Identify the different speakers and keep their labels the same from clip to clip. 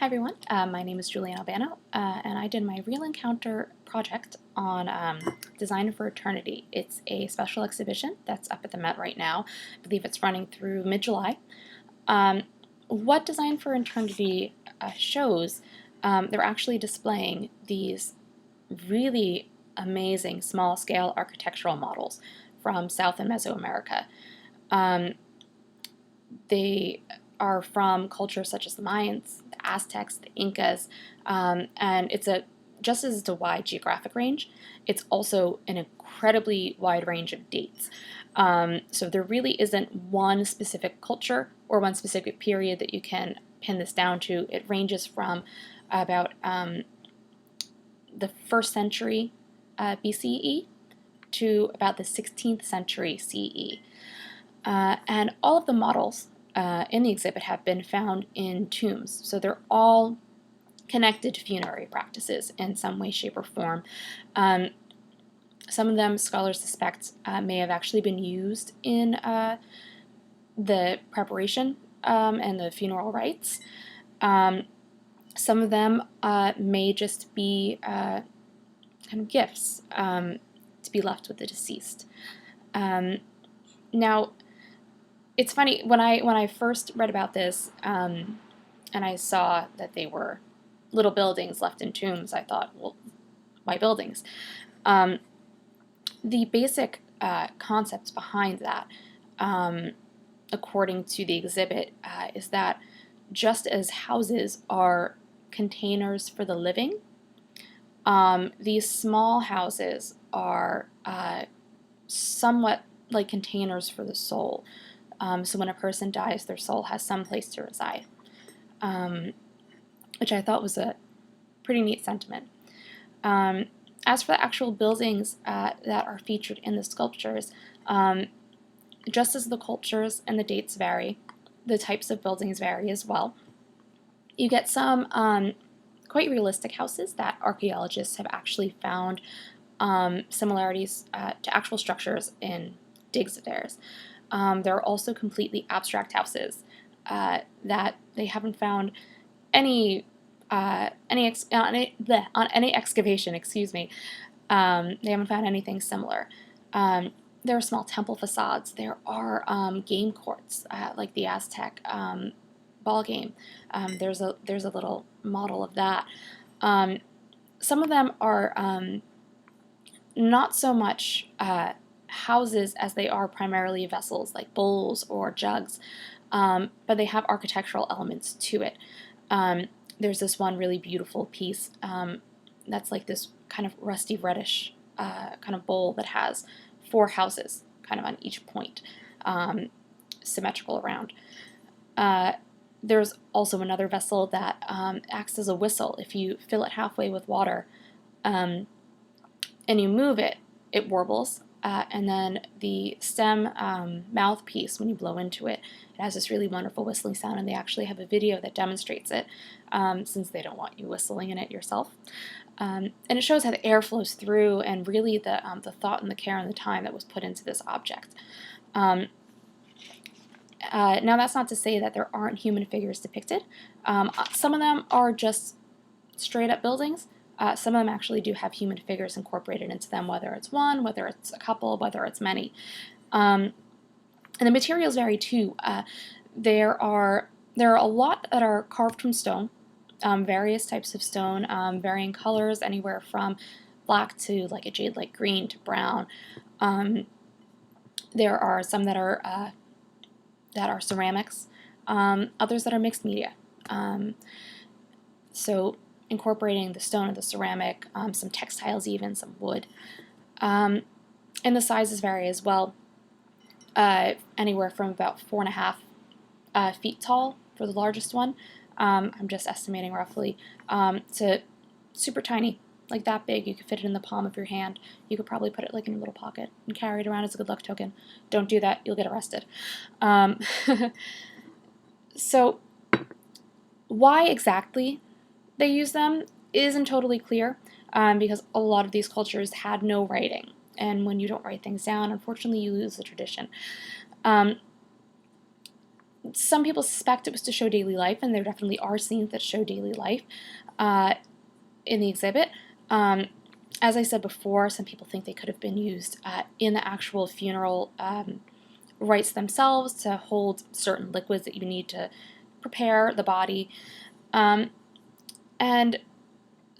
Speaker 1: Hi everyone, my name is Julian Albano, and I did my Real Encounter project on Design for Eternity. It's a special exhibition that's up at the Met right now. I believe it's running through mid-July. What Design for Eternity shows, they're actually displaying these really amazing small-scale architectural models from South and Mesoamerica. They are from cultures such as the Mayans, the Aztecs, the Incas, and just as it's a wide geographic range, it's also an incredibly wide range of dates. So there really isn't one specific culture or one specific period that you can pin this down to. It ranges from about the 1st century BCE to about the 16th century CE. And all of the models in the exhibit have been found in tombs. So they're all connected to funerary practices in some way, shape, or form. Some of them, scholars suspect, may have actually been used in the preparation and the funeral rites. Some of them may just be kind of gifts to be left with the deceased. Now, it's funny, when I first read about this and I saw that they were little buildings left in tombs, I thought, well, why buildings? The basic concepts behind that, according to the exhibit, is that just as houses are containers for the living, these small houses are somewhat like containers for the soul. So when a person dies, their soul has some place to reside, which I thought was a pretty neat sentiment. As for the actual buildings that are featured in the sculptures, just as the cultures and the dates vary, the types of buildings vary as well. You get some quite realistic houses that archaeologists have actually found similarities to actual structures in digs of theirs. There are also completely abstract houses that they haven't found on any excavation. Excuse me. They haven't found anything similar. There are small temple facades. There are game courts like the Aztec ball game. There's a little model of that. Some of them are not so much houses as they are primarily vessels like bowls or jugs, but they have architectural elements to it. There's this one really beautiful piece that's like this kind of rusty reddish kind of bowl that has 4 houses kind of on each point, symmetrical around. There's also another vessel that acts as a whistle. If you fill it halfway with water and you move it, it warbles. And then the stem mouthpiece, when you blow into it, it has this really wonderful whistling sound, and they actually have a video that demonstrates it, since they don't want you whistling in it yourself. And it shows how the air flows through, and really the thought and the care and the time that was put into this object. Now, that's not to say that there aren't human figures depicted. Some of them are just straight-up buildings. Some of them actually do have human figures incorporated into them, whether it's one, whether it's a couple, whether it's many. And the materials vary too. There are a lot that are carved from stone, various types of stone, varying colors, anywhere from black to like a jade-like green to brown. There are some that are ceramics, others that are mixed media. So incorporating the stone and the ceramic, some textiles even, some wood. And the sizes vary as well, anywhere from about 4.5 feet tall for the largest one, I'm just estimating roughly, to super tiny, like that big. You could fit it in the palm of your hand. You could probably put it like in your little pocket and carry it around as a good luck token. Don't do that, you'll get arrested. So why exactly they use them isn't totally clear, because a lot of these cultures had no writing, and when you don't write things down, unfortunately, you lose the tradition. Some people suspect it was to show daily life, and there definitely are scenes that show daily life uh, in the exhibit. As I said before, some people think they could have been used in the actual funeral rites themselves to hold certain liquids that you need to prepare the body. And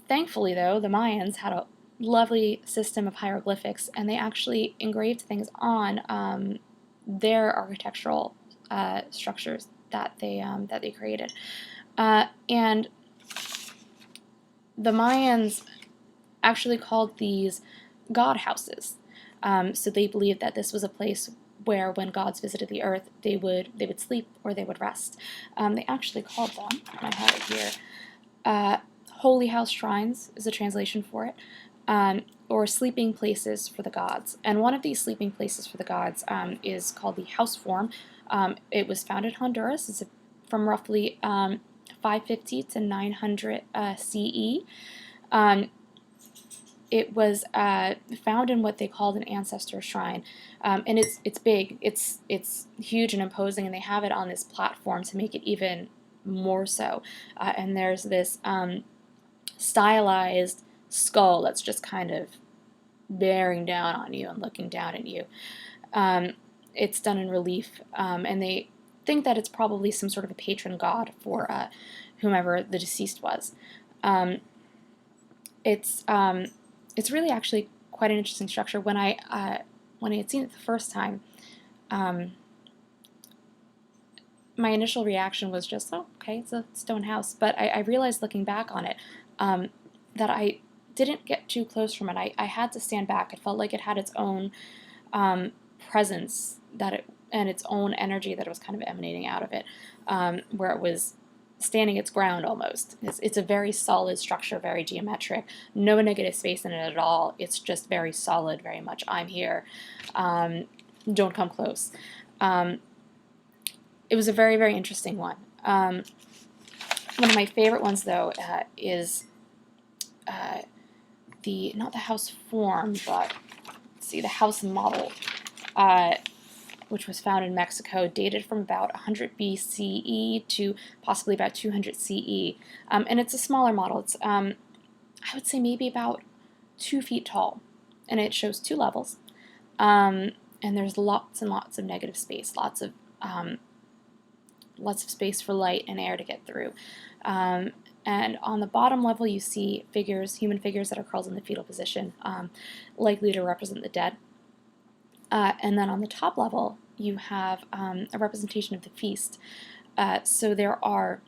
Speaker 1: thankfully, though, the Mayans had a lovely system of hieroglyphics, and they actually engraved things on their architectural structures that they created. And the Mayans actually called these god houses. So they believed that this was a place where, when gods visited the earth, they would sleep or they would rest. They actually called them, I have it here, holy house shrines is a translation for it, or sleeping places for the gods. And one of these sleeping places for the gods is called the house form. It was founded in Honduras. It's from roughly 550 to 900 CE. It was found in what they called an ancestor shrine, and it's big, it's huge and imposing, and they have it on this platform to make it even more so. And there's this stylized skull that's just kind of bearing down on you and looking down at you. It's done in relief, and they think that it's probably some sort of a patron god for whomever the deceased was. It's really actually quite an interesting structure. When I had seen it the first time, my initial reaction was just, oh, okay, it's a stone house. But I realized, looking back on it, that I didn't get too close from it. I had to stand back. It felt like it had its own presence and its own energy that was kind of emanating out of it, where it was standing its ground almost. It's a very solid structure, very geometric, no negative space in it at all. It's just very solid, very much, I'm here, don't come close. It was a very, very interesting one. One of my favorite ones, though, is not the house form, but let's see, the house model, which was found in Mexico, dated from about 100 BCE to possibly about 200 CE. And it's a smaller model. It's, I would say, maybe about 2 feet tall. And it shows 2 levels. And there's lots and lots of negative space, lots of space for light and air to get through. And on the bottom level, you see human figures that are curled in the fetal position, likely to represent the dead. And then on the top level, you have a representation of the feast. So there are,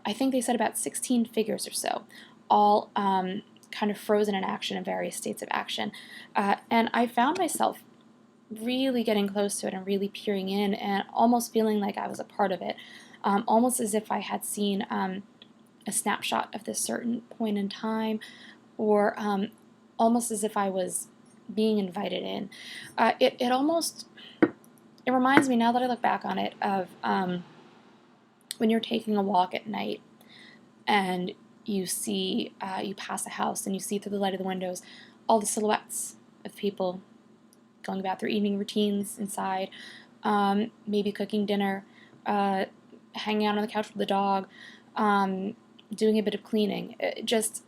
Speaker 1: I think they said, about 16 figures or so, all kind of frozen in action in various states of action. And I found myself really getting close to it and really peering in and almost feeling like I was a part of it, almost as if I had seen a snapshot of this certain point in time, or almost as if I was being invited in. It reminds me, now that I look back on it, of when you're taking a walk at night and you pass a house and you see through the light of the windows all the silhouettes of people going about their evening routines inside, maybe cooking dinner, hanging out on the couch with the dog, doing a bit of cleaning, just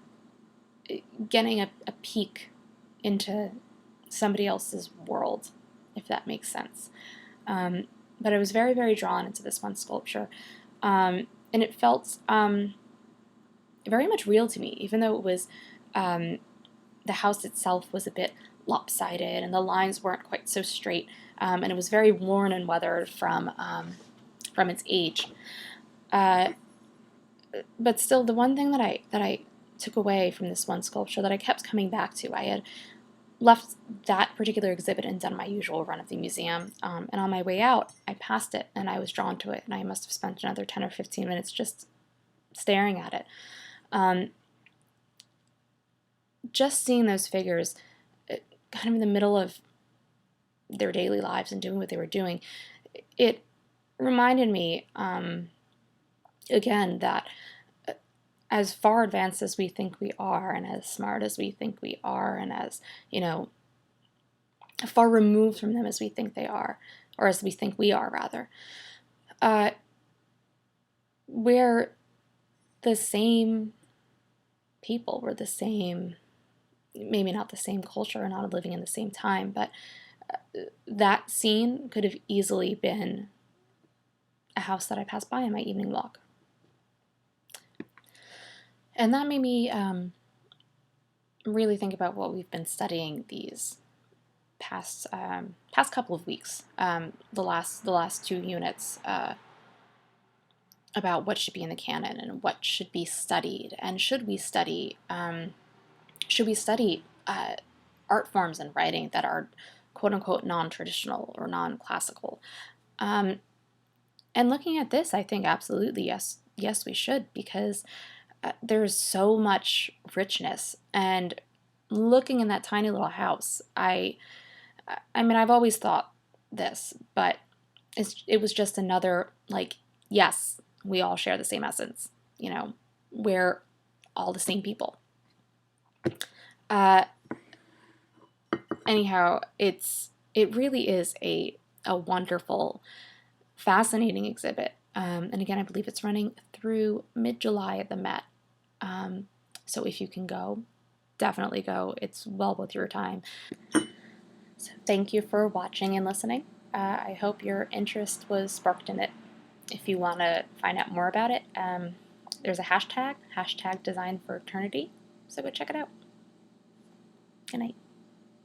Speaker 1: getting a peek into somebody else's world, if that makes sense. But I was very, very drawn into this one sculpture, and it felt very much real to me, even though it was the house itself was a bit lopsided and the lines weren't quite so straight, and it was very worn and weathered from its age. But still, the one thing that I took away from this one sculpture that I kept coming back to, I had left that particular exhibit and done my usual run of the museum, and on my way out, I passed it and I was drawn to it, and I must have spent another 10 or 15 minutes just staring at it. Just seeing those figures kind of in the middle of their daily lives and doing what they were doing, it reminded me, again, that as far advanced as we think we are, and as smart as we think we are, and as, far removed from them as we think they are, or as we think we are, rather, uh, we're the same people, we're the same, maybe not the same culture, or not living in the same time, but that scene could have easily been a house that I passed by in my evening walk. And that made me really think about what we've been studying these past couple of weeks. The last 2 units about what should be in the canon and what should be studied, and should we study art forms and writing that are quote unquote non-traditional or non-classical. And looking at this, I think absolutely yes we should, because there's so much richness. And looking in that tiny little house, I mean, I've always thought this, but it was just another, like, yes, we all share the same essence, we're all the same people. Anyhow, it really is a wonderful, fascinating exhibit. And again, I believe it's running through mid-July at the Met. So if you can go, definitely go. It's well worth your time. So thank you for watching and listening. I hope your interest was sparked in it. If you want to find out more about it, there's a hashtag Design for Eternity. So go check it out. Good night.